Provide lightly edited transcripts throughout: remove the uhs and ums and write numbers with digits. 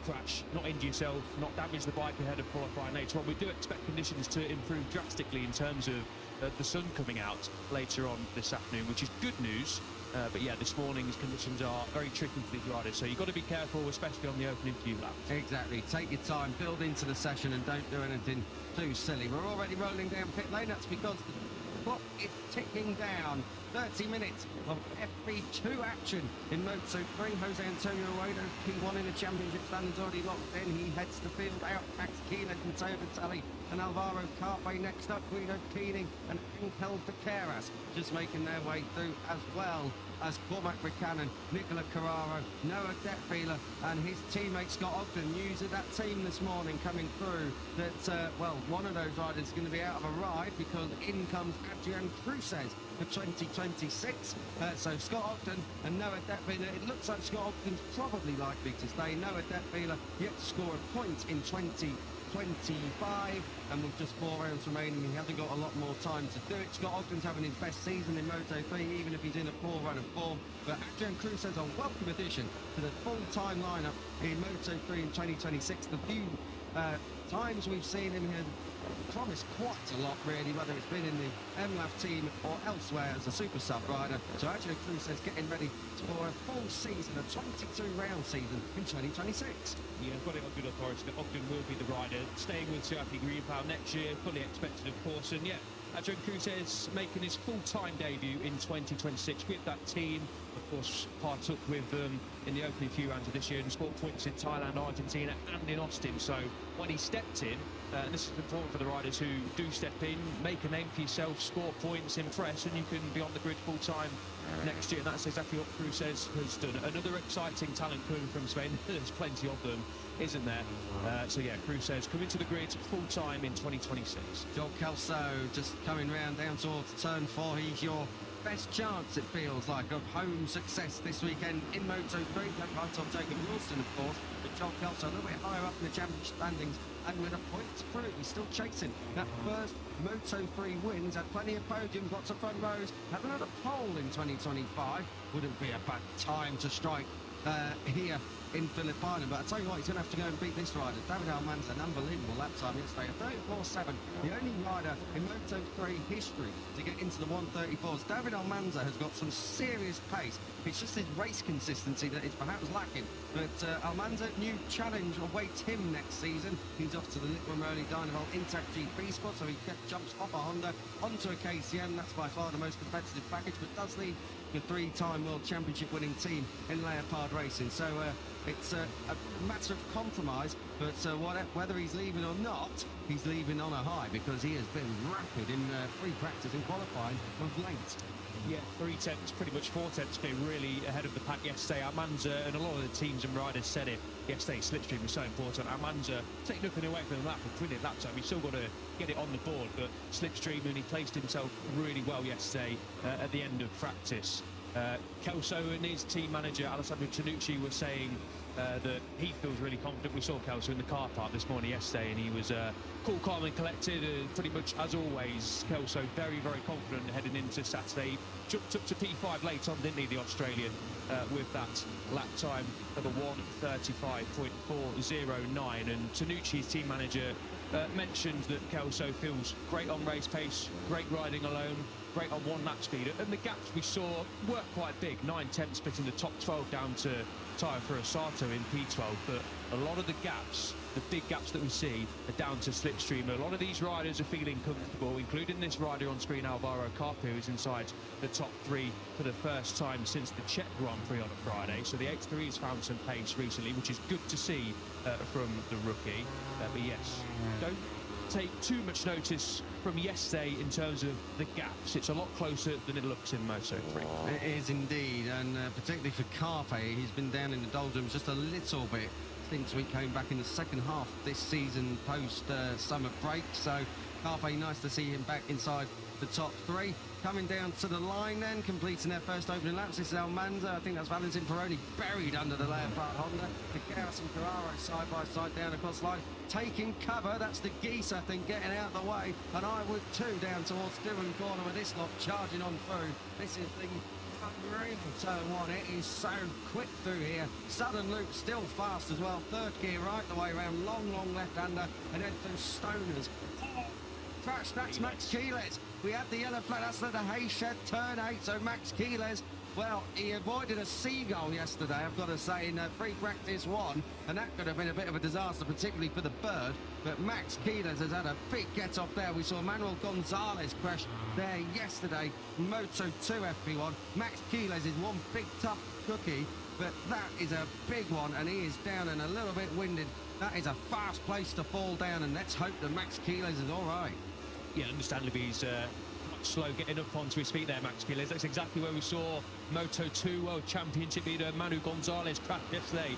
crash, not injure yourself, not damage the bike ahead of qualifying later on. We do expect conditions to improve drastically in terms of the sun coming out later on this afternoon, which is good news. But yeah, this morning's conditions are very tricky for these riders, so you've got to be careful, especially on the opening few laps. Exactly. Take your time, build into the session, and don't do anything too silly. We're already rolling down pit lane. That's because the clock is ticking down. 30 minutes of FP2 action in Moto3. Jose Antonio Ruedo, P1 in the championship standings, already locked in. He heads the field out. Max Keeler, Matteo Vitali and Alvaro Carpe next up. Guido Keening and Angel Bequeras just making their way through, as well as Cormac Buchanan, Nicola Carraro, Noah Detfiler and his teammate Scott Ogden. News of that team this morning coming through that, well, one of those riders is going to be out of a ride because in comes Adrian Cruces for 2026. So Scott Ogden and Noah Detfiler. It looks like Scott Ogden's probably likely to stay. Noah Detfiler yet to score a point in 2025, and with just 4 rounds remaining, he hasn't got a lot more time to do it. Scott Ogden's having his best season in Moto3, even if he's in a poor run of form. But Adrian Cruz is a welcome addition to the full-time lineup in Moto3 in 2026. The few times we've seen him here promised quite a lot, really, whether it's been in the MLAF team or elsewhere as a super sub rider. So Adrian Cruz is getting ready for a full season, a 22-round season in 2026. Yeah, I've got it on good authority that Ogden will be the rider, staying with CIP Green Power next year, fully expected, of course. And yeah, Adrian Cruz is making his full-time debut in 2026 with that team. Of course, partook with them in the opening few rounds of this year and scored points in Thailand, Argentina and in Austin. So when he stepped in, and this is important for the riders who do step in, make a name for yourself, score points, impress, and you can be on the grid full-time next year. And that's exactly what Cruz has done. Another exciting talent coming from Spain. There's plenty of them, isn't there? So yeah, Cruz says coming to the grid full-time in 2026. Joel Kelso just coming round down towards turn 4. He's your best chance, it feels like, of home success this weekend in Moto3. Don't write on Jacob Wilson, of course, but Joel Kelso a little bit higher up in the championship standings and with a point to prove. He's still chasing that first Moto3 win. He's had plenty of podiums, lots of front rows, had another pole in 2025. Wouldn't be a bad time to strike here in Phillip Island, but I tell you what, he's going to have to go and beat this rider. David Almanza, an unbelievable lap time yesterday, a 34.7, the only rider in Moto3 history to get into the 134s. David Almanza has got some serious pace. It's just his race consistency that is perhaps lacking, but Almanza, new challenge awaits him next season. He's off to the Nick Romoli Dynaval Intact GP squad, so he jumps off a Honda onto a KCM. That's by far the most competitive package, but does lead the 3-time World Championship winning team in Leopard Racing. So it's a matter of compromise, but whether he's leaving or not, he's leaving on a high because he has been rapid in free practice and qualifying of late. Yeah, 3 tenths, pretty much 4 tenths clear, really ahead of the pack yesterday. Almanza, and a lot of the teams and riders said it yesterday, slipstream was so important. Almanza, take nothing away from the lap, a brilliant lap time. He's still got to get it on the board, but slipstream, and he placed himself really well yesterday at the end of practice. Kelso and his team manager Alessandro Tanucci were saying that he feels really confident. We saw Kelso in the car park this morning yesterday, and he was cool, calm and collected, pretty much as always. Kelso very, very confident heading into Saturday. Jumped up to P5 late on, didn't he, the Australian, with that lap time of a 1:35.409. And Tanucci's team manager mentioned that Kelso feels great on race pace, great riding alone, great on one lap speed, and the gaps we saw were quite big. 9 tenths splitting the top 12 down to Tayo Furusato in P12, but a lot of the gaps, the big gaps that we see, are down to slipstream. A lot of these riders are feeling comfortable, including this rider on screen, Alvaro Carpe, who's inside the top 3 for the first time since the Czech Grand Prix on a Friday. So the H3 has found some pace recently, which is good to see from the rookie. But yes, don't take too much notice from yesterday in terms of the gaps. It's a lot closer than it looks in Moto3. It is indeed, and particularly for Carpe, he's been down in the doldrums just a little bit since we came back in the second half of this season post summer break. So Carpe, nice to see him back inside the top 3. Coming down to the line then, completing their first opening laps. This is Almanza. I think that's Valentin Peroni buried under the Leopard Honda. The Garrison and Carraro side by side down across the line, taking cover. That's the Geese, I think, getting out of the way. And I would too down towards Dillon Corner with this lot charging on through. This is the unreal turn one. It is so quick through here. Southern Loop still fast as well. Third gear right the way around. Long left-hander and then through Stoners. Oh, crash, that's Max Keeles. We had the yellow flag. That's the hay shed turn 8. So Max Keeles, well, he avoided a seagull yesterday, I've got to say, in free practice 1, and that could have been a bit of a disaster, particularly for the bird. But Max Keeles has had a big get-off there. We saw Manuel Gonzalez crash there yesterday, Moto2 FP1. Max Keeles is one big, tough cookie, but that is a big one, and he is down and a little bit winded. That is a fast place to fall down, and let's hope that Max Keeles is all right. Yeah, understandably, he's slow getting up onto his feet there, Max Keeles. That's exactly where we saw Moto2 World Championship leader Manu Gonzalez crash yesterday.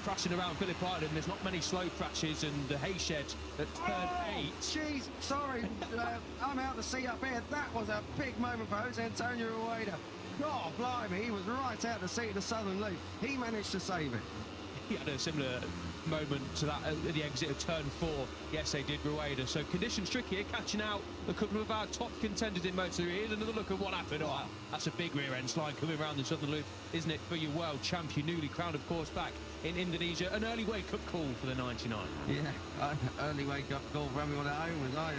Crashing around Phillip Island, there's not many slow crashes, and the hay shed at turn 8. Jeez, sorry, I'm out to sea up here. That was a big moment for Jose Antonio Rueda. God, blimey, he was right out to sea at the Southern Loop. He managed to save it. He had a similar moment to that at the exit of turn 4. Yes, they did, Rueda. So conditions tricky here, catching out a couple of our top contenders in Moto3. Here's another look at what happened. Oh, that's a big rear end slide coming around the Southern Loop, isn't it, for your world champion, newly crowned, of course, back in Indonesia. An early wake-up call for the 99. Yeah, early wake-up call for everyone at home as I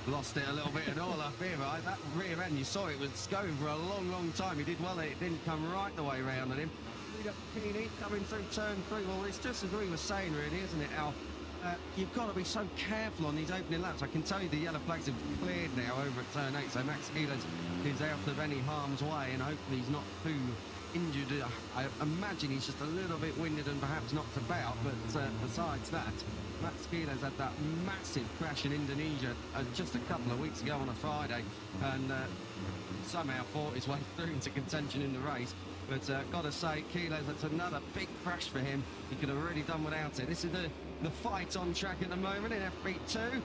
lost it a little bit and all up here. Right? That rear end, you saw it was going for a long time. He did well, it didn't come right the way round on him. Pini coming through turn 3. Well, it's just as we were saying, really, isn't it, Al? You've got to be so careful on these opening laps. I can tell you the yellow flags have cleared now over at turn 8, so Max Keeles is out of any harm's way, and hopefully he's not too injured. I imagine he's just a little bit winded and perhaps knocked about, but besides that, Max Keeles had that massive crash in Indonesia just a couple of weeks ago on a Friday, and somehow fought his way through into contention in the race. But got to say, Keeles, that's another big crash for him. He could have really done without it. This is the fight on track at the moment in FP2.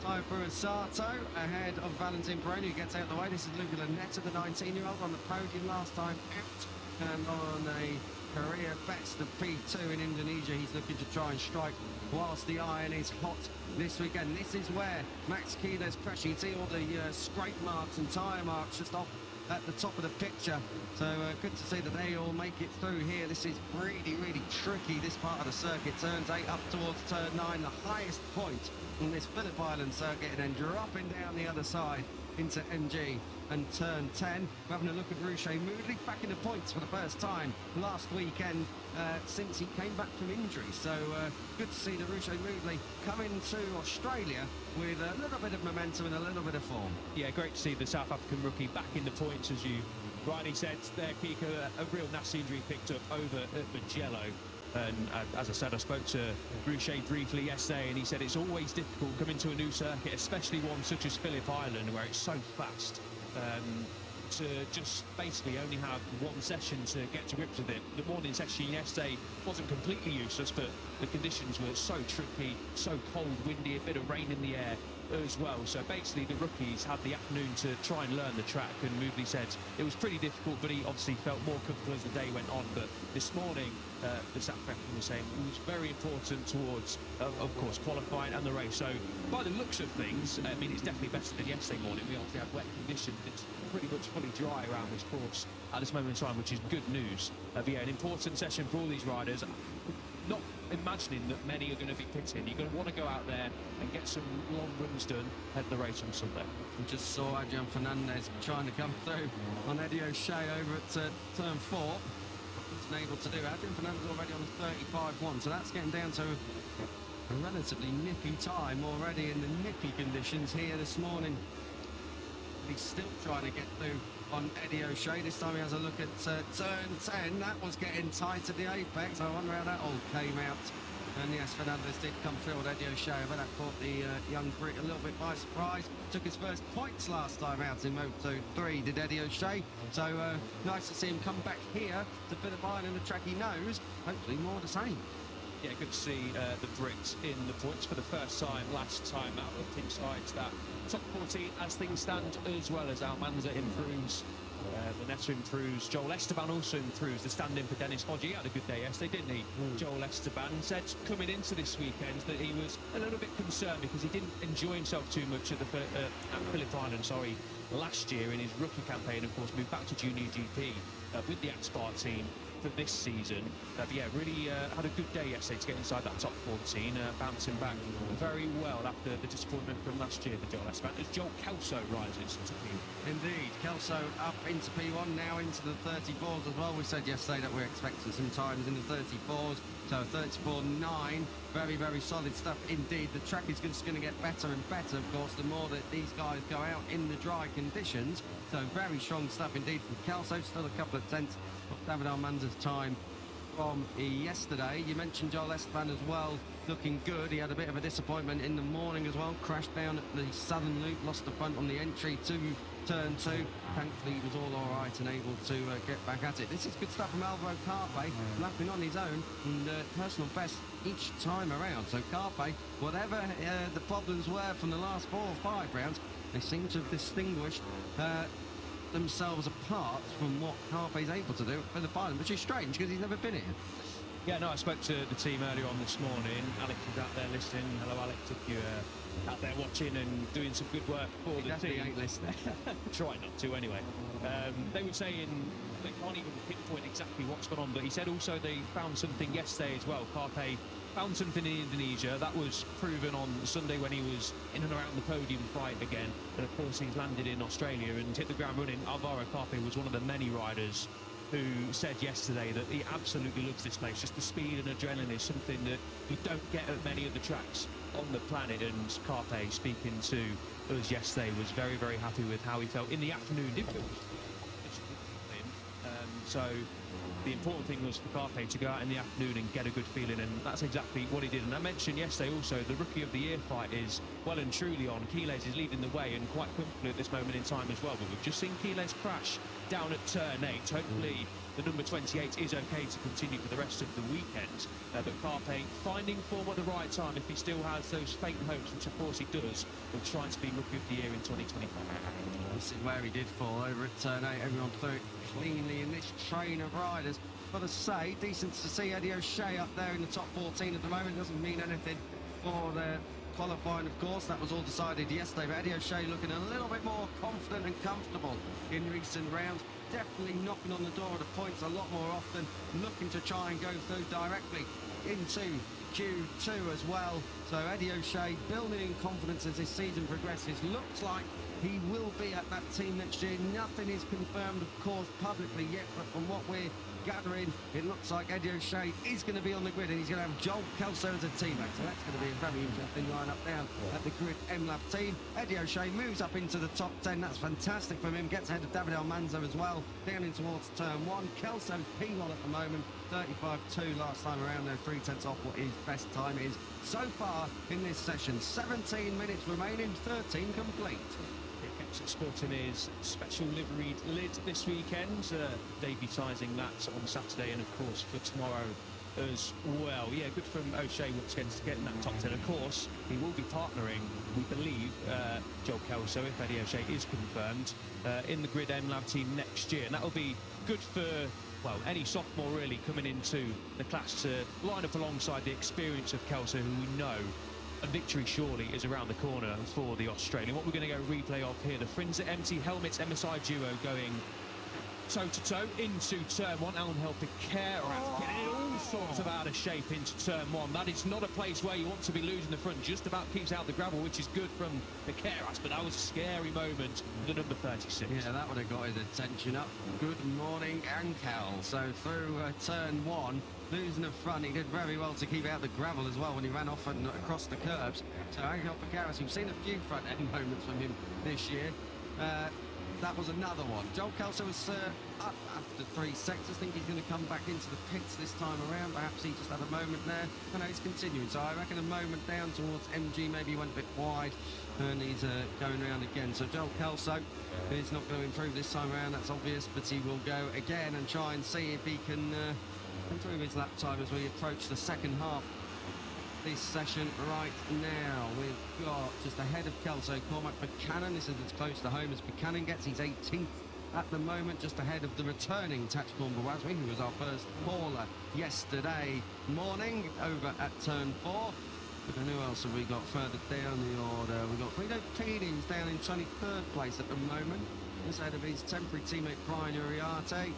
Time for Sato ahead of Valentin Peroni, who gets out of the way. This is Luca Lanetta, the 19-year-old, on the podium last time out. And on a career best of P2 in Indonesia, he's looking to try and strike whilst the iron is hot this weekend. This is where Max Keeles crashing. You can see all the scrape marks and tyre marks just off at the top of the picture. So good to see that they all make it through here. This is really tricky, this part of the circuit. Turns 8 up towards turn 9, the highest point on this Phillip Island circuit, and then dropping down the other side into MG and turn 10. We're having a look at Ruche Moodley back in the points for the first time last weekend since he came back from injury. So good to see the Ruche Moodley coming to Australia with a little bit of momentum and a little bit of form. Yeah, great to see the South African rookie back in the points, as you rightly said there, Kiko. A real nasty injury picked up over at Mugello. And as I said, I spoke to Ruche briefly yesterday, and he said it's always difficult coming to a new circuit, especially one such as Phillip Island, where it's so fast, to just basically only have one session to get to grips with it. The morning session yesterday wasn't completely useless, but the conditions were so tricky, so cold, windy, a bit of rain in the air as well. So basically the rookies had the afternoon to try and learn the track, and Moodley said it was pretty difficult, but he obviously felt more comfortable as the day went on. But this morning the South African was saying it was very important towards of course qualifying and the race. So by the looks of things, I mean, it's definitely better than yesterday morning. We obviously had wet conditions. It's pretty much fully dry around this course at this moment in time, which is good news. But yeah, an important session for all these riders. Not imagining that many are going to be pitting. You're going to want to go out there and get some long runs done ahead of the race on Sunday. We just saw Adrian Fernandez trying to come through on Eddie O'Shea over at turn 4. Wasn't able to do it. Adrian Fernandez already on the 35-1, so that's getting down to a relatively nippy time already in the nippy conditions here this morning. He's still trying to get through on Eddie O'Shea. This time he has a look at turn 10. That was getting tight at the apex. I wonder how that all came out. And yes, Fernandez did come through with Eddie O'Shea, but that caught the young Brit a little bit by surprise. Took his first points last time out in Moto3, did Eddie O'Shea. So nice to see him come back here to Phillip Island, the track he knows. Hopefully more of the same. Yeah, good to see the Brits in the points for the first time. Last time out of Tissot, that top 14 as things stand, as well as Almanza improves Vanessa improves. Joel Esteban also improves. The stand-in for Dennis Hodge. He had a good day yesterday, didn't he? Joel Esteban said coming into this weekend that he was a little bit concerned because he didn't enjoy himself too much at Phillip Island, last year in his rookie campaign. Of course, moved back to Junior GP with the Axpar team for this season. But yeah, really had a good day yesterday to get inside that top 14, bouncing back very well after the disappointment from last year for Joel Esteban, as Joel Kelso rises to P1. Indeed, Kelso up into P1, now into the 34s as well. We said yesterday that we're expecting some times in the 34s, so 34.9, very, very solid stuff indeed. The track is just going to get better and better, of course, the more that these guys go out in the dry conditions. So very strong stuff indeed from Kelso. Still a couple of tenths of David Almanza's time from yesterday. You mentioned Joel Esteban as well, looking good. He had a bit of a disappointment in the morning as well, crashed down at the southern loop, lost the front on the entry to turn 2. Thankfully he was all right and able to get back at it. This is good stuff from Alvaro Carpe, lapping on his own and personal best each time around. So Carpe, whatever the problems were from the last 4 or 5 rounds, they seem to have distinguished themselves apart from what Carpe's able to do at Phillip Island, which is strange because he's never been here. Yeah, no, I spoke to the team earlier on this morning. Alex is out there listening. Hello, Alex, if you're out there watching and doing some good work for the team. Ain't listening. Try not to, anyway. They were saying they can't even pinpoint exactly what's gone on, but he said also they found something yesterday as well. Carpe found something in Indonesia. That was proven on Sunday when he was in and around the podium fight again. And of course, he's landed in Australia and hit the ground running. Alvaro Carpe was one of the many riders who said yesterday that he absolutely loves this place. Just the speed and adrenaline is something that you don't get at many of the tracks on the planet. And Carpe, speaking to us yesterday, was very, very happy with how he felt in the afternoon. So the important thing was for Carpe to go out in the afternoon and get a good feeling, and that's exactly what he did. And I mentioned yesterday also the Rookie of the Year fight is well and truly on. Quiles is leading the way and quite quickly at this moment in time as well, but we've just seen Quiles crash down at turn 8. Hopefully the number 28 is okay to continue for the rest of the weekend, but Carpe finding form at the right time if he still has those faint hopes, which of course he does, of trying to be Rookie of the Year in 2025. This is where he did fall over at turn 8. Everyone threw it cleanly in this train of riders. Got to say, decent to see Eddie O'Shea up there in the top 14 at the moment. Doesn't mean anything for the qualifying, of course. That was all decided yesterday, but Eddie O'Shea looking a little bit more confident and comfortable in recent rounds. Definitely knocking on the door of the points a lot more often, looking to try and go through directly into Q2 as well. So Eddie O'Shea building in confidence as this season progresses. Looks like he will be at that team next year. Nothing is confirmed, of course, publicly yet, but from what we're gathering, it looks like Eddie O'Shea is going to be on the grid, and he's going to have Joel Kelso as a teammate. So that's going to be a very interesting line-up down at the grid MLAV team. Eddie O'Shea moves up into the top 10. That's fantastic from him. Gets ahead of David Almanza as well, down in towards turn 1. Kelso's P1 at the moment, 35.2 last time around, there 3/10 off what his best time is so far in this session. 17 minutes remaining, 13 complete. Sporting his special liveried lid this weekend, debutising that on Saturday and of course for tomorrow as well. Yeah, good from O'Shea once again to get in that top 10. Of course, he will be partnering, we believe, Joel Kelso, if Eddie O'Shea is confirmed, in the Grid MLAV team next year. And that'll be good for, well, any sophomore really coming into the class to line up alongside the experience of Kelso, who we know a victory surely is around the corner for the Australian. What we're going to go replay of here, the Frinza MT Helmets MSI duo going toe-to-toe into turn 1. Angel Piqueras getting it all sorts of out of shape into turn 1. That is not a place where you want to be losing the front. Just about keeps out the gravel, which is good from Piqueras, but that was a scary moment for the number 36. Yeah, that would have got his attention up. Good morning, Angel. So through turn 1, losing the front, he did very well to keep out the gravel as well when he ran off and across the curbs. So Angel Piqueras, we've seen a few front end moments from him this year. That was another one. Joel Kelso was up after 3 sectors. I think he's going to come back into the pits this time around. Perhaps he just had a moment there. I know he's continuing, so I reckon a moment down towards MG. Maybe he went a bit wide and he's going around again. So Joel Kelso is not going to improve this time around, that's obvious, but he will go again and try and see if he can improve his lap time as we approach the second half this session right now. We've got just ahead of Kelso, Cormac Buchanan. This is as close to home as Buchanan gets. He's 18th at the moment, just ahead of the returning Tactical Mbawazwi, who was our first caller yesterday morning over at turn 4. And who else have we got further down the order? We've got Guido Tidings down in 23rd place at the moment. Just ahead of his temporary teammate Brian Uriarte.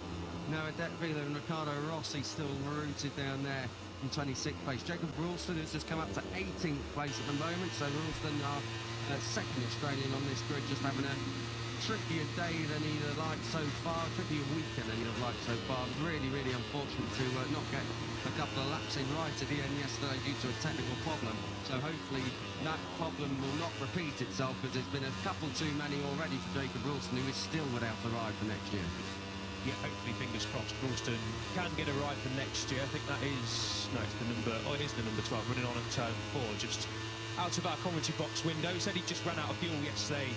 Noah Detvila and Ricardo Rossi still rooted down there in 26th place. Jacob Ralston has just come up to 18th place at the moment. So Ralston, our second Australian on this grid, just having a trickier day than he'd have liked so far, trickier weekend than he'd have liked so far. Really, really unfortunate to not get a couple of laps in right at the end yesterday due to a technical problem. So hopefully that problem will not repeat itself, because there's been a couple too many already for Jacob Ralston, who is still without a ride for next year. Yeah, hopefully, fingers crossed, Ralston can get a ride for next year. I think that is, no, it's the number, oh, it is the number 12, running on at turn 4, just out of our commentary box window. He said he just ran out of fuel yesterday,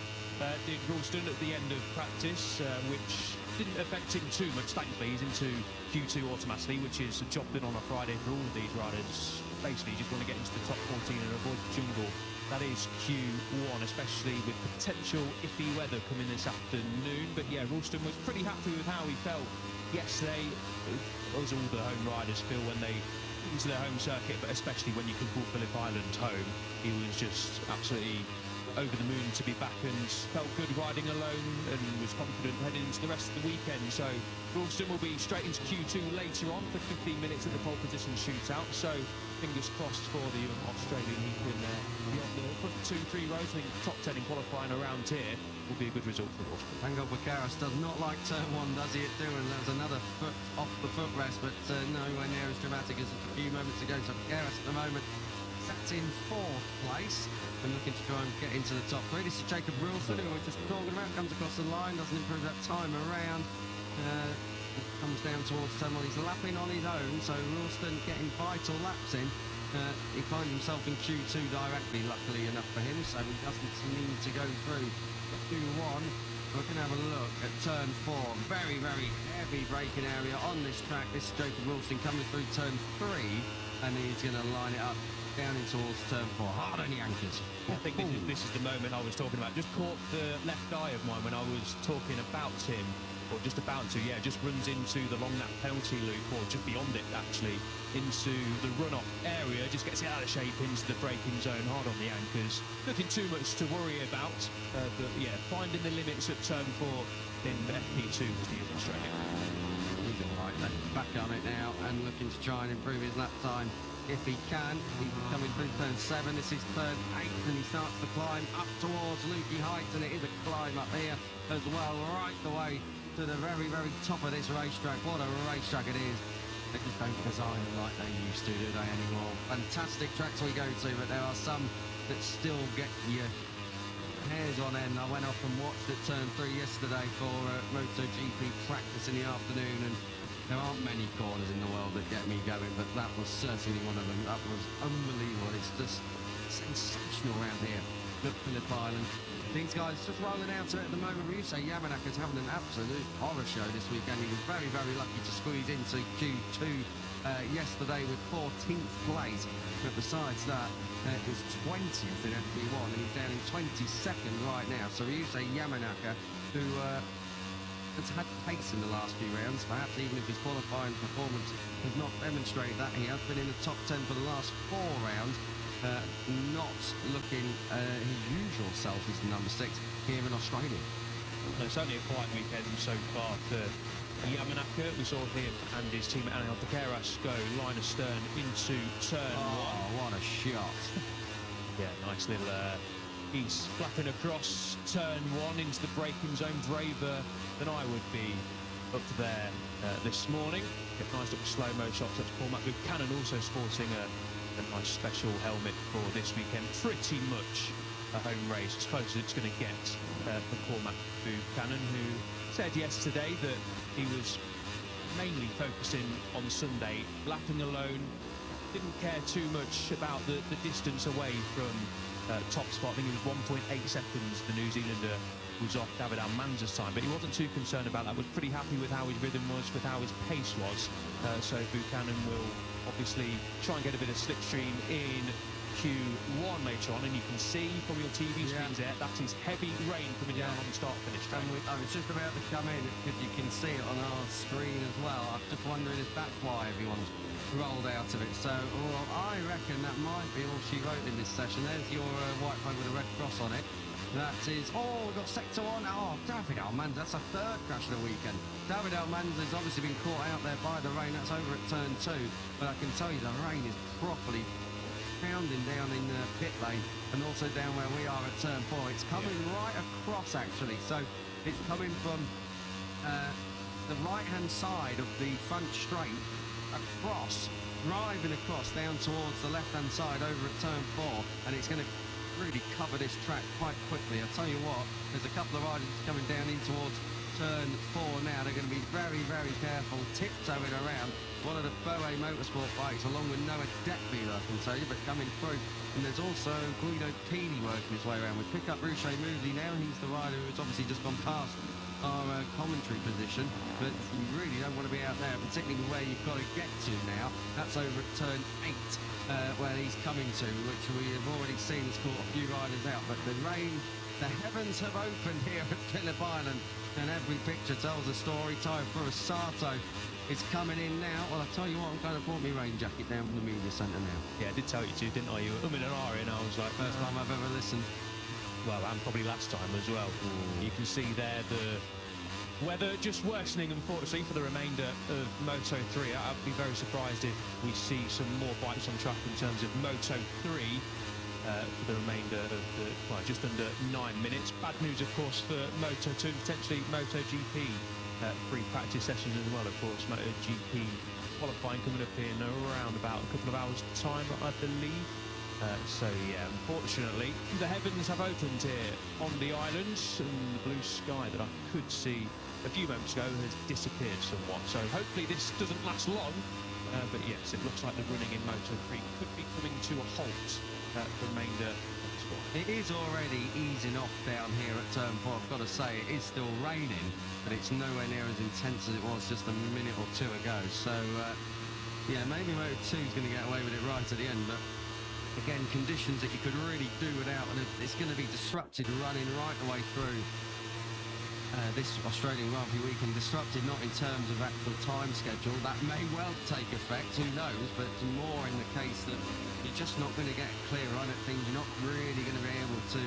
did Ralston, at the end of practice, which didn't affect him too much, thankfully. He's into Q2 automatically, which is a job done on a Friday for all of these riders. Basically, you just want to get into the top 14 and avoid the jungle. That is Q1, especially with potential iffy weather coming this afternoon. But yeah, Ralston was pretty happy with how he felt yesterday, as all the home riders feel when they into their home circuit, but especially when you can call Phillip Island home. He was just absolutely over the moon to be back and felt good riding alone, and was confident heading into the rest of the weekend. So Ralston will be straight into Q2 later on for 15 minutes of the pole position shootout. So fingers crossed for the young Australian. He can be on the front 2-3 rows. I think top 10 in qualifying around here will be a good result for Ralston. Angel Bucaras does not like turn 1, does he, at Doon? That's another foot off the footrest, but nowhere near as dramatic as a few moments ago. So Bucaras at the moment sat in 4th place and looking to try and get into the top 3. This is Jacob Ralston, who we're just talking about, comes across the line, doesn't improve that time around. Comes down towards turn 1. He's lapping on his own, so Ralston getting vital laps in. He finds himself in Q2 directly, luckily enough for him, so he doesn't need to go through Q1. We're going to have a look at turn 4. Very, very heavy braking area on this track. This is Jacob Ralston coming through turn 3, and he's going to line it up down in towards turn 4. Hard on the anchors. I think this is the moment I was talking about. Just caught the left eye of mine when I was talking about him, or just about to, yeah, just runs into the long lap penalty loop, or just beyond it actually, into the runoff area, just gets it out of shape into the braking zone, hard on the anchors. Nothing too much to worry about, but yeah, finding the limits at turn 4 in FP2 was the Australian. He's all right then, back on it now and looking to try and improve his lap time if he can. He's coming through turn 7, this is turn 8, and he starts to climb up towards Lukey Heights, and it is a climb up here as well, right the way to the very, very top of this racetrack. What a racetrack it is. They just don't design them like they used to, do they, anymore? Fantastic tracks we go to, but there are some that still get your hairs on end. I went off and watched at turn 3 yesterday for MotoGP practice in the afternoon, and there aren't many corners in the world that get me going, but that was certainly one of them. That was unbelievable. It's just sensational around here at Phillip Island. These guys just rolling out to it at the moment. Ryusei Yamanaka's having an absolute horror show this weekend. He was very, very lucky to squeeze into Q2 yesterday with 14th place. But besides that, it was 20th in FP1, and he's down in 22nd right now. So Ryusei Yamanaka, who has had pace in the last few rounds, perhaps even if his qualifying performance has not demonstrated that. He has been in the top 10 for the last 4 rounds. Not looking his usual self as the number 6 here in Australia. No, it's only a quiet weekend so far for Yamanaka. We saw him and his teammate Angel Bucaras go line astern into turn 1. Oh, what a shot. Yeah, nice little piece flapping across turn 1 into the braking zone. Braver than I would be up there this morning. Get nice little slow-mo shots. That's Paul Buchanan also sporting a nice special helmet for this weekend. Pretty much a home race, as close as it's going to get for Cormac Buchanan, who said yesterday that he was mainly focusing on Sunday, lapping alone, didn't care too much about the distance away from top spot. I think it was 1.8 seconds the New Zealander was off David Almanza's time, but he wasn't too concerned about that. Was pretty happy with how his rhythm was, with how his pace was. So Buchanan will obviously try and get a bit of slipstream in Q1 later on, and you can see from your TV screens there, that is heavy rain coming down on the start-finish track. I was just about to come in because you can see it on our screen as well. I'm just wondering if that's why everyone's rolled out of it. So I reckon that might be all she wrote in this session. There's your white flag with a red cross on it. That is, we've got sector 1. Oh, David Almanza, that's a third crash of the weekend. David Almanza has obviously been caught out there by the rain. That's over at turn 2. But I can tell you the rain is properly pounding down in the pit lane and also down where we are at turn 4. It's coming right across, actually. So it's coming from the right-hand side of the front straight across, driving across down towards the left-hand side over at turn 4, and it's going to really cover this track quite quickly. I'll tell you what, there's a couple of riders coming down in towards turn 4 now. They're going to be very, very careful, tiptoeing around one of the Boe Motorsport bikes, along with Noah Detfield, I can tell you, but coming through. And there's also Guido Pini working his way around. We pick up Ruche Moody now. He's the rider who's obviously just gone past our commentary position, but you really don't want to be out there, particularly where you've got to get to now. That's over at turn 8, where he's coming to, which we have already seen has caught a few riders out. But the rain, the heavens have opened here at Phillip Island, and every picture tells a story. Tayo Furusato is coming in now. Well, I tell you what, I'm going to brought my rain jacket down from the media centre now. Yeah, I did tell you to, didn't I? You were umming and ahhing, and I was like, first time I've ever listened. Well, and probably last time as well. You can see there the weather just worsening, unfortunately, for the remainder of Moto3. I'd be very surprised if we see some more bikes on track in terms of Moto3 for the remainder of the, well, just under 9 minutes. Bad news, of course, for Moto2, potentially MotoGP free practice sessions as well, of course. MotoGP qualifying coming up in around about a couple of hours' time, I believe. So yeah, unfortunately, the heavens have opened here on the islands, and the blue sky that I could see a few moments ago has disappeared somewhat. So hopefully this doesn't last long, but yes, it looks like the running in Moto3 could be coming to a halt for the remainder of the squad. It is already easing off down here at turn 4. I've got to say, it is still raining, but it's nowhere near as intense as it was just a minute or two ago. So yeah, maybe Moto2 is going to get away with it right at the end, but again, conditions that you could really do without, and it's going to be disrupted running right the way through this Australian Grand Prix weekend. Disrupted not in terms of actual time schedule, that may well take effect, who knows, but more in the case that you're just not going to get a clear run at things. You're not really going to be able to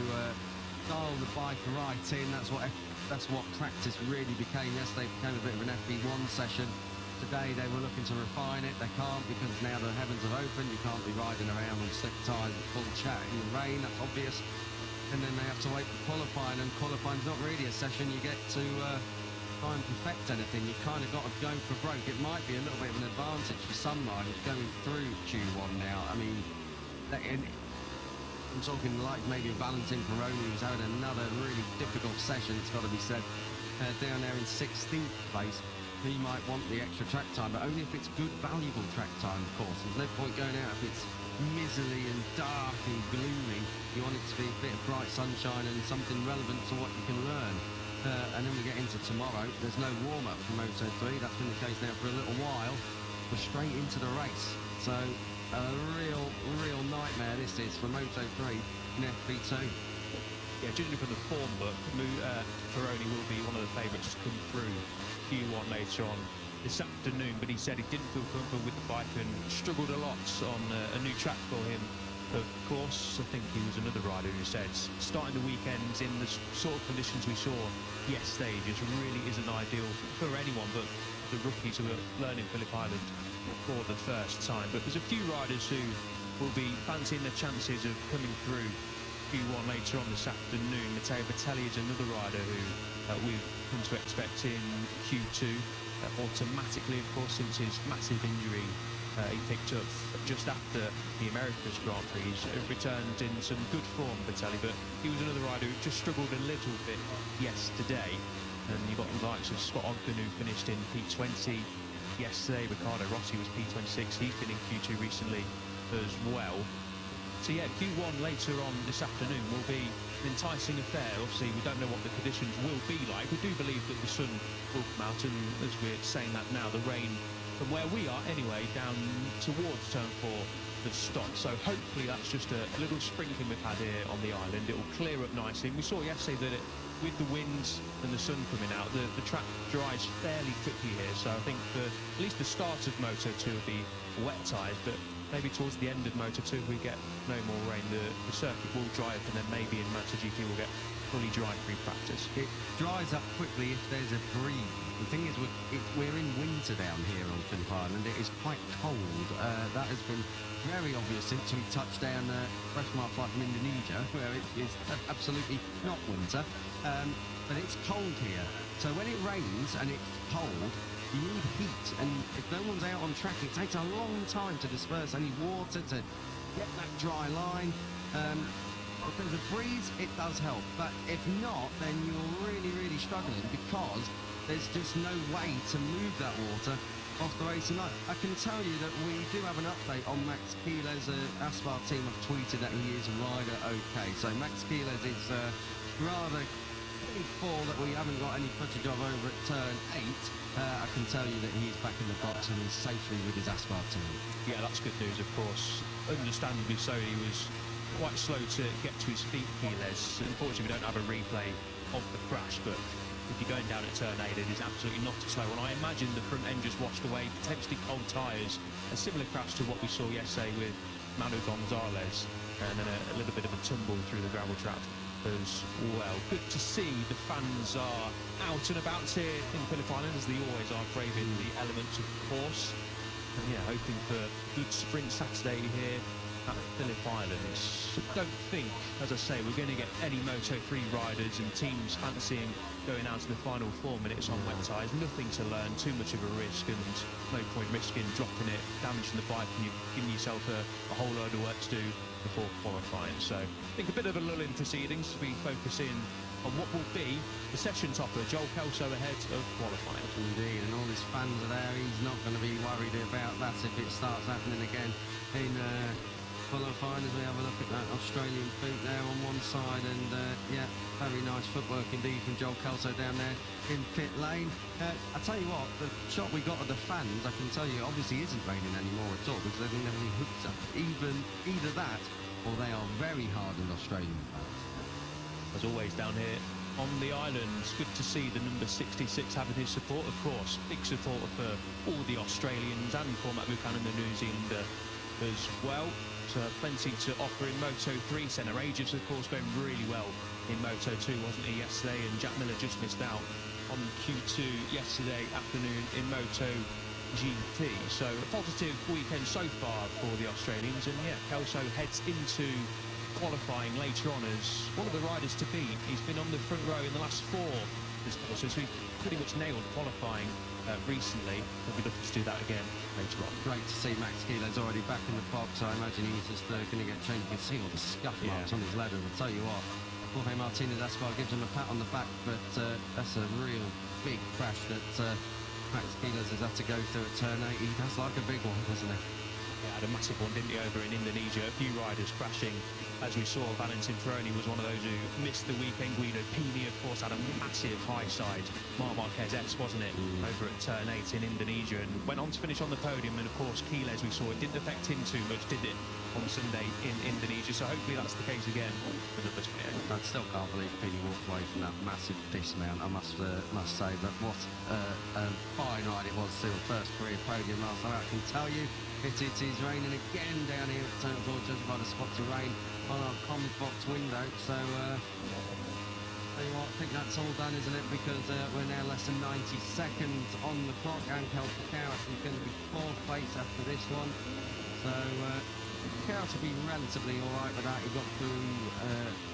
dial the bike right in. That's what practice really became. Yesterday became a bit of an FP1 session. Today they were looking to refine it. They can't, because now the heavens have opened. You can't be riding around on slick tyres with full chat in the rain, that's obvious. And then they have to wait for qualifying, and qualifying's not really a session you get to try and perfect anything. You kind of got to go for broke. It might be a little bit of an advantage for some riders going through Q1 now. I mean, I'm talking like maybe Valentin Peroni, who's having another really difficult session, it's got to be said, down there in 16th place. He might want the extra track time, but only if it's good, valuable track time, of course. There's no point going out if it's miserly and dark and gloomy. You want it to be a bit of bright sunshine and something relevant to what you can learn. And then we get into tomorrow. There's no warm-up for Moto3. That's been the case now for a little while. We're straight into the race. So a real nightmare this is for Moto3 in FP2. Yeah, judging from the form book, Peroni will be one of the favourites to come through Q1 later on this afternoon, but he said he didn't feel comfortable with the bike and struggled a lot on a new track for him. Of course, I think he was another rider who said starting the weekends in the sort of conditions we saw yesterday just really isn't ideal for anyone, but the rookies who are learning Phillip Island for the first time. But there's a few riders who will be fancying their chances of coming through Q1 later on this afternoon. Matteo Bertelli is another rider who we've come to expect in Q2 automatically, of course, since his massive injury he picked up just after the Americas Grand Prix. He's returned in some good form, Bertelli, but he was another rider who just struggled a little bit yesterday. And you've got the likes of Scott Ogden, who finished in P20 yesterday. Ricardo Rossi was P26. He's been in Q2 recently as well. So yeah, Q1 later on this afternoon will be an enticing affair. Obviously, we don't know what the conditions will be like. We do believe that the sun will come out, and as we're saying that now, the rain from where we are anyway, down towards turn 4 has stopped. So hopefully that's just a little sprinkling we've had here on the island. It will clear up nicely. And we saw yesterday that with the winds and the sun coming out, the track dries fairly quickly here. So I think for at least the start of Moto2 will be wet tyres, but maybe towards the end of Moto2, if we get no more rain, the circuit will dry up, and then maybe in MotoGP we'll get fully dry free practice. It dries up quickly if there's a breeze. The thing is, we're in winter down here on Phillip Island. It is quite cold. That has been very obvious since we touched down fresh mark flight from Indonesia, where it is absolutely not winter. But it's cold here. So when it rains and it's cold, you need heat, and if no one's out on track, it takes a long time to disperse any water to get that dry line. If there's a breeze, it does help, but if not, then you're really struggling, because there's just no way to move that water off the racing line. I can tell you that we do have an update on Max Keeler's Aspar team have tweeted that he is rider okay. So Max Keeler's is rather for that we haven't got any footage of over at turn 8. I can tell you that he's back in the box and he's safely with his Aspar team. Yeah, that's good news, of course. Understandably so, he was quite slow to get to his feet, Keeles. Unfortunately, we don't have a replay of the crash, but if you're going down at turn 8, it is absolutely not slow. And I imagine the front end just washed away, potentially cold tyres. A similar crash to what we saw yesterday with Manu Gonzalez, and then a little bit of a tumble through the gravel trap as well. Good to see the fans are out and about here in Phillip Island, as they always are, braving the elements of the course. And yeah, hoping for a good sprint Saturday here at Phillip Islands. Don't think, as I say, we're going to get any Moto3 riders and teams fancying going out to the final 4 minutes on wet tyres. Nothing to learn, too much of a risk, and no point risking dropping it, damaging the bike, and you've given yourself a whole load of work to do before qualifying. So I think a bit of a lull in proceedings. We focus in on what will be the session topper, Joel Kelso, ahead of qualifying. Indeed, and all his fans are there. He's not going to be worried about that if it starts happening again in qualifying, as we have a look at that Australian boot there on one side. And yeah, very nice footwork indeed from Joel Kelso down there in pit lane. I tell you what, the shot we got of the fans, I can tell you, obviously isn't raining anymore at all, because they didn't have any hooks up. Either that, or they are very hardened Australian fans. As always down here on the islands, good to see the number 66 having his support, of course. Big supporter for all the Australians, and Cormac Buchanan, the New Zealander, as well. So plenty to offer in Moto3. Senna Aegis, of course, going really well in Moto2, wasn't he, yesterday? And Jack Miller just missed out on Q2 yesterday afternoon in MotoGP. So a positive weekend so far for the Australians. And yeah, Kelso heads into qualifying later on as one of the riders to beat. He's been on the front row in the last 4 this course, so he's pretty much nailed qualifying recently. We'll be looking to do that again later on. Great to see Max Keeler's already back in the box. I imagine he's just going to get changed. You can see all the scuff marks on his leather. I'll tell you what, Jorge Martinez Aspar gives him a pat on the back, but that's a real big crash that Max Keeler's has had to go through at turn 8. He does like a big one, doesn't he? Yeah, had a massive one, didn't he, over in Indonesia? A few riders crashing, as we saw. Valentin Ferroni was one of those who missed the weekend. Guido Pini, of course, had a massive high side. Marc Marquez S, wasn't it, over at turn 8 in Indonesia, and went on to finish on the podium. And of course, Keeles, we saw, it didn't affect him too much, did it, on Sunday in Indonesia? So hopefully that's the case again for number 28. I still can't believe Pini walked away from that massive dismount, I must say. But what a fine ride it was, still first career podium last night. I can tell you, it is raining again down here at turn 4, judging by the spots of rain on our comms box window. So tell you what, I think that's all done, isn't it? Because we're now less than 90 seconds on the clock. Angel Picard is going to be 4th place after this one. So Picard to be relatively all right with that. He got through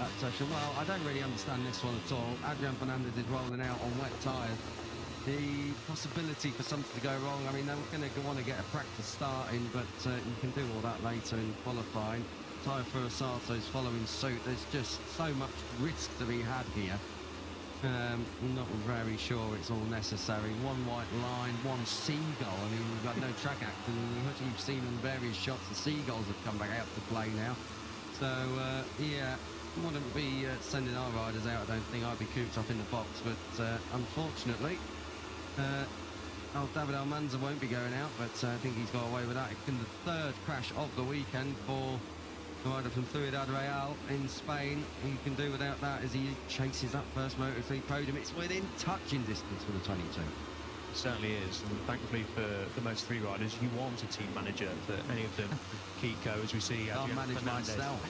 that session. Well, I don't really understand this one at all. Adrian Fernandez is rolling out on wet tyres. The possibility for something to go wrong, I mean, they're going to want to get a practice starting, but you can do all that later in qualifying. Tyre Furusato is following suit. There's just so much risk to be had here. I'm not very sure it's all necessary. One white line, one seagull. I mean, we've got no track action. As we've seen in various shots, the seagulls have come back out to play now. So, yeah, wouldn't be sending our riders out. I don't think. I'd be cooped up in the box, but unfortunately, Oh, David Almanza won't be going out, but I think he's got away with that. It's been the third crash of the weekend for the rider from Ciudad Real in Spain. He can do without that as he chases that first Moto3 podium. It's within touching distance for the 22. It certainly is, and thankfully for the Moto3 riders, you want a team manager for any of them. Kiko, as we see, I'll manage myself.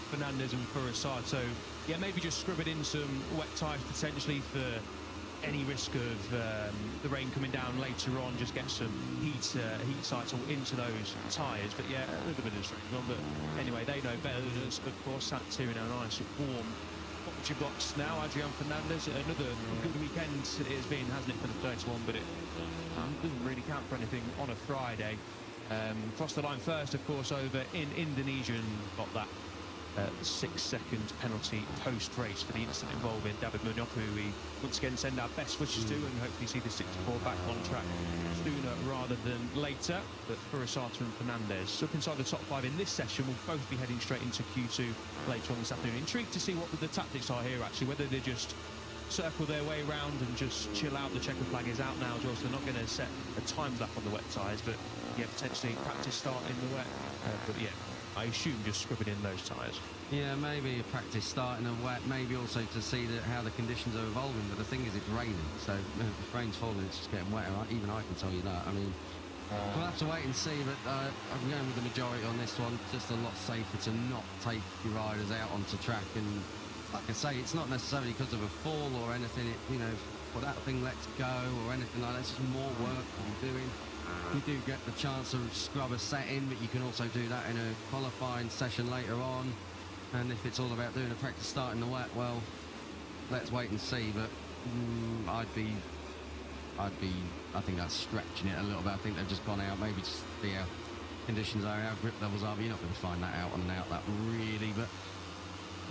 Fernandez and Furasad. So, yeah, maybe just scrub it in some wet tyres potentially for any risk of the rain coming down later on. Just get some heat sites into those tyres. But yeah, a little bit of a strange one. But anyway, they know better than us, of course. Sat here in our nice warm bocce box now. Adrian Fernandez, another good weekend it has been, hasn't it, for the 31? But it doesn't really count for anything on a Friday. Crossed the line first, of course, over in Indonesia, and got that 6-second penalty post-race for the incident involving David Munoz, who we once again send our best wishes to, and hopefully see the 64 back on track sooner rather than later. But Furasata and Fernandez up inside the top 5 in this session will both be heading straight into Q2 later on this afternoon. Intrigued to see what the tactics are here, actually, whether they just circle their way around and just chill out. The checker flag is out now as well, so they're not going to set a time lap on the wet tyres, but yeah, potentially practice start in the wet. But yeah, I assume just scrubbing in those tyres. Yeah, maybe a practice start in a wet, maybe also to see how the conditions are evolving. But the thing is, it's raining, so if rain's falling, it's just getting wetter. Even I can tell you that. I mean, we'll have to wait and see, but I'm going with the majority on this one. Just a lot safer to not take your riders out onto track. And like I say, it's not necessarily because of a fall or anything. For that thing lets go or anything like that. It's just more work to be doing. You do get the chance to scrub a set in, but you can also do that in a qualifying session later on. And if it's all about doing a practice start in the wet, well, let's wait and see. But I think that's stretching it a little bit. I think they've just gone out, maybe just see how conditions are, how grip levels are. But you're not going to find that out on and out that really. But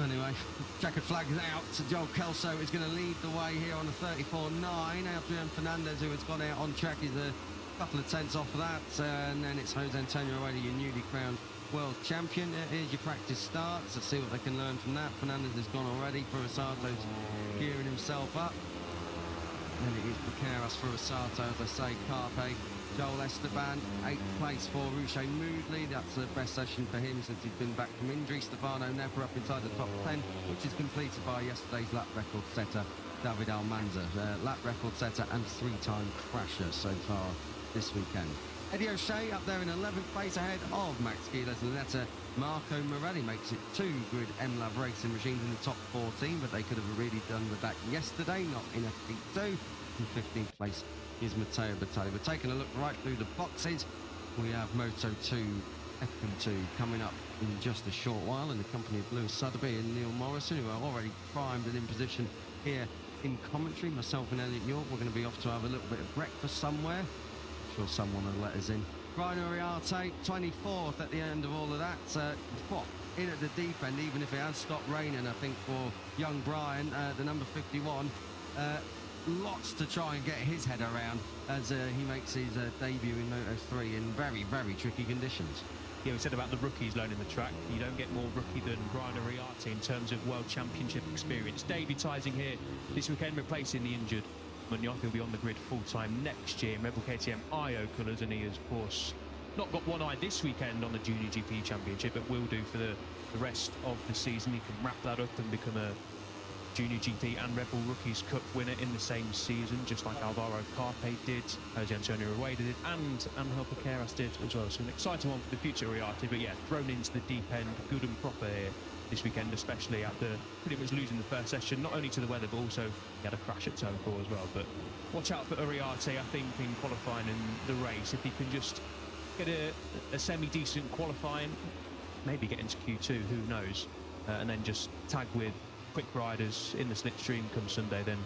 anyway, checkered flag is out. So Joel Kelso is going to lead the way here on the 34.9. Adrian Fernandez, who has gone out on track, is a couple of tenths off of that. And then it's Jose Antonio Rueda, your newly crowned world champion. Here's your practice starts. Let's see what they can learn from that. Fernandez has gone already. Furasato's gearing himself up. And it is Bucaras, Furasato, as I say, Carpe, Joel Esteban, 8th place for Ruche Moodley. That's the best session for him since he's been back from injury. Stefano Nepper up inside the top 10, which is completed by yesterday's lap record setter, David Almanza. Lap record setter and 3-time crasher so far this weekend. Eddie O'Shea up there in 11th place ahead of Max Giles and Letta. Marco Morelli makes it 2 good MLAV racing regimes in the top 14, but they could have really done with that yesterday, not in FP2. In 15th place is Matteo Bertelli. We're taking a look right through the boxes. We have Moto2 FP2 coming up in just a short while in the company of Lewis Sotheby and Neil Morrison, who are already primed and in position here in commentary. Myself and Elliot York, we're going to be off to have a little bit of breakfast somewhere. Sure someone will let us in. Ryan Uriarte, 24th at the end of all of that. In at the deep end, even if it has stopped raining, I think, for young Brian, the number 51. Lots to try and get his head around as he makes his debut in Moto3 in very, very tricky conditions. Yeah, we said about the rookies learning the track. You don't get more rookie than Brian Uriarte in terms of World Championship experience. Debutising here this weekend, replacing the injured Munoz. He'll be on the grid full-time next year in Rebel KTM IO colours, and he has, of course, not got one eye this weekend on the Junior GP Championship, but will do for the rest of the season. He can wrap that up and become a Junior GP and Red Bull Rookies Cup winner in the same season, just like Alvaro Carpe did, Jose Antonio Rueda did, and Angel Bucaras did as well. So an exciting one for the future Uriarte, but yeah, thrown into the deep end, good and proper here this weekend, especially after pretty much losing the first session, not only to the weather, but also he had a crash at turn 4 as well. But watch out for Uriarte, I think, in qualifying in the race. If he can just get a semi-decent qualifying, maybe get into Q2, who knows, and then just tag with quick riders in the slipstream come Sunday, then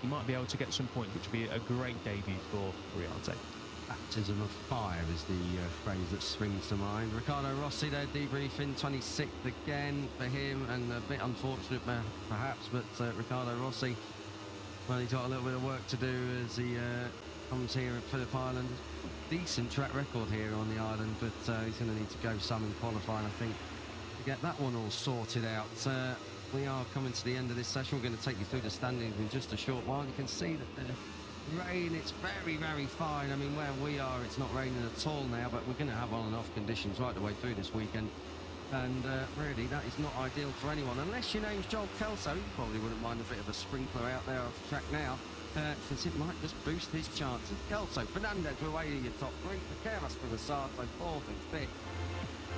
he might be able to get some points, which would be a great debut for Uriarte. Baptism of fire is the phrase that springs to mind. Ricardo Rossi there debriefing, 26th again for him, and a bit unfortunate perhaps, but Ricardo Rossi, well, he's got a little bit of work to do as he comes here at Phillip Island. Decent track record here on the island, but he's going to need to go some in qualifying, I think, to get that one all sorted out. We are coming to the end of this session. We're going to take you through the standings in just a short while. You can see that rain. It's very, very fine. I mean, where we are, it's not raining at all now, but we're going to have on and off conditions right the way through this weekend. And really, that is not ideal for anyone. Unless your name's Joel Kelso, you probably wouldn't mind a bit of a sprinkler out there off the track now, since it might just boost his chances. Kelso, Fernandez were away to your top three. Vaqueras for the Sato, fourth and fifth.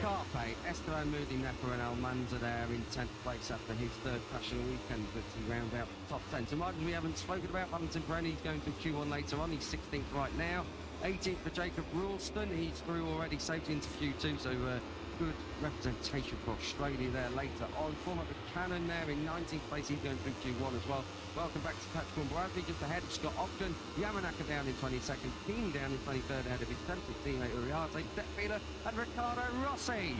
Carpe, Esteban Moody, Nepa and Almanza there in 10th place after his third crash of the weekend, but to round out the top 10. So we haven't spoken about Valentin Brenny. He's going through Q1 later on. He's 16th right now. 18th for Jacob Ralston. He's through already, safely into Q2, so good representation for Australia there later on. Cormac Buchanan there in 19th place. He's going through Q1 as well. Welcome back to Patrick Bradley, just ahead of Scott Ogden. Yamanaka down in 22nd. Keeney down in 23rd ahead of his 10th teammate Uriarte, Detfiler and Riccardo Rossi.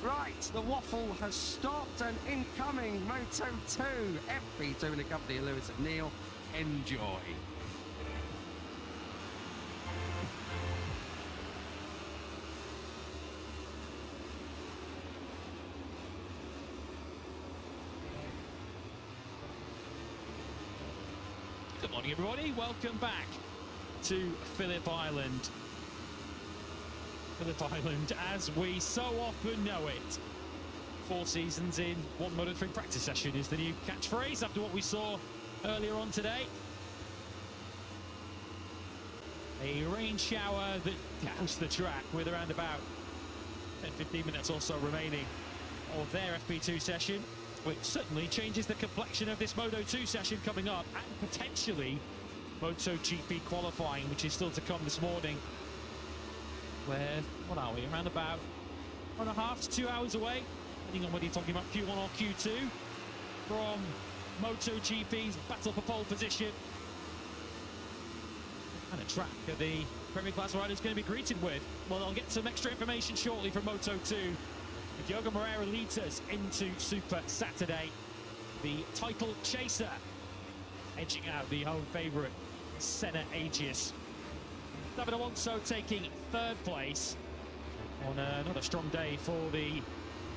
Right, the waffle has stopped and incoming Moto2 FP2 in the company of Lewis and Neil. Enjoy. Good morning, everybody. Welcome back to Phillip Island. Phillip Island, as we so often know it. 4 seasons in one Moto3 practice session is the new catchphrase after what we saw earlier on today. A rain shower that doused the track with around about 10-15 minutes or so remaining of their FP2 session, which certainly changes the complexion of this Moto2 session coming up, and potentially MotoGP Qualifying, which is still to come this morning. Where, what are we, around about 1.5 to 2 hours away, depending on whether you're talking about Q1 or Q2, from MotoGP's battle for pole position. And a track that the Premier Class rider is going to be greeted with. Well, I'll get some extra information shortly from Moto2. Diogo Moreira leads us into Super Saturday. The title chaser, edging out the home favourite, Senna Agius. David Alonso taking 3rd place on another strong day for the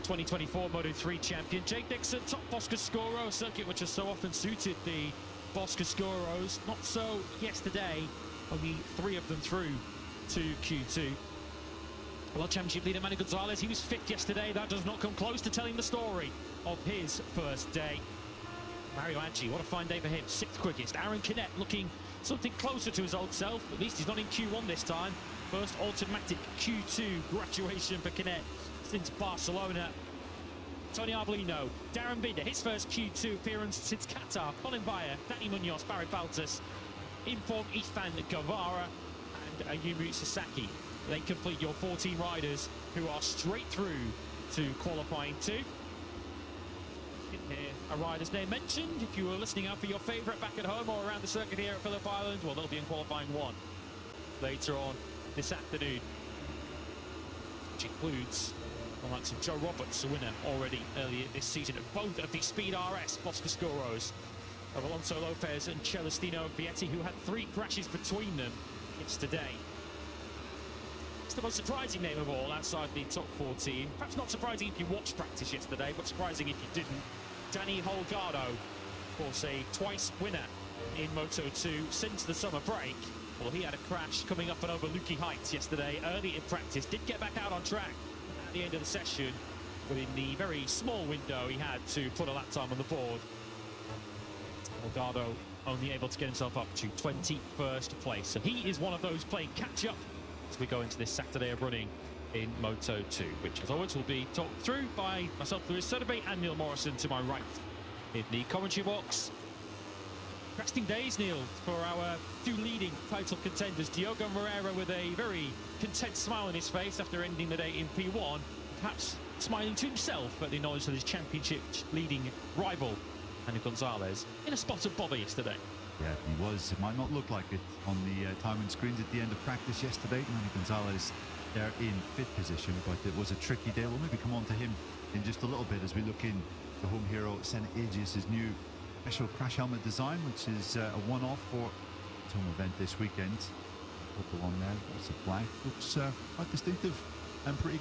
2024 Moto3 champion. Jake Dixon, top Boscoscuro, a circuit which has so often suited the Boscoscuros. Not so yesterday, only 3 of them through to Q2. World Championship leader Manu Gonzalez, he was 5th yesterday. That does not come close to telling the story of his first day. Mario Aggi, what a fine day for him, 6th quickest. Aaron Canet looking something closer to his old self. At least he's not in Q1 this time. First automatic Q2 graduation for Canet since Barcelona. Tony Arbolino, Darren Binder, his first Q2 appearance since Qatar. Colin Bayer, Danny Munoz, Barry Baltus, Inform Ethan Guevara and Ayumu Sasaki. They complete your 14 riders who are straight through to qualifying 2. Here, a rider's name mentioned. If you were listening out for your favourite back at home or around the circuit here at Phillip Island, well, they'll be in qualifying 1 later on this afternoon, which includes the likes of Joe Roberts, a winner already earlier this season at both of the Speed RS Boscoscuros, of Alonso Lopez and Celestino Vietti, who had 3 crashes between them yesterday. It's the most surprising name of all outside the top 14. Perhaps not surprising if you watched practice yesterday, but surprising if you didn't. Danny Holgado, of course, a twice winner in Moto2 since the summer break. Well, he had a crash coming up and over Lukey Heights yesterday early in practice. Did get back out on track at the end of the session, but in the very small window he had to put a lap time on the board. Holgado only able to get himself up to 21st place. So he is one of those playing catch-up as we go into this Saturday of running in Moto2, which as always will be talked through by myself, Lewis Sotheby, and Neil Morrison to my right in the commentary box. Interesting days, Neil, for our 2 leading title contenders. Diogo Moreira with a very content smile on his face after ending the day in P1, perhaps smiling to himself at the knowledge that his championship leading rival, Manu Gonzalez, in a spot of bother yesterday. Yeah, he was. It might not look like it on the timing screens at the end of practice yesterday. Manu Gonzalez there in 5th position, but it was a tricky day. We'll maybe come on to him in just a little bit as we look in the home hero, Senna Agius' new special crash helmet design, which is a one-off for its home event this weekend. Put the one there, that's a black. Looks quite distinctive and pretty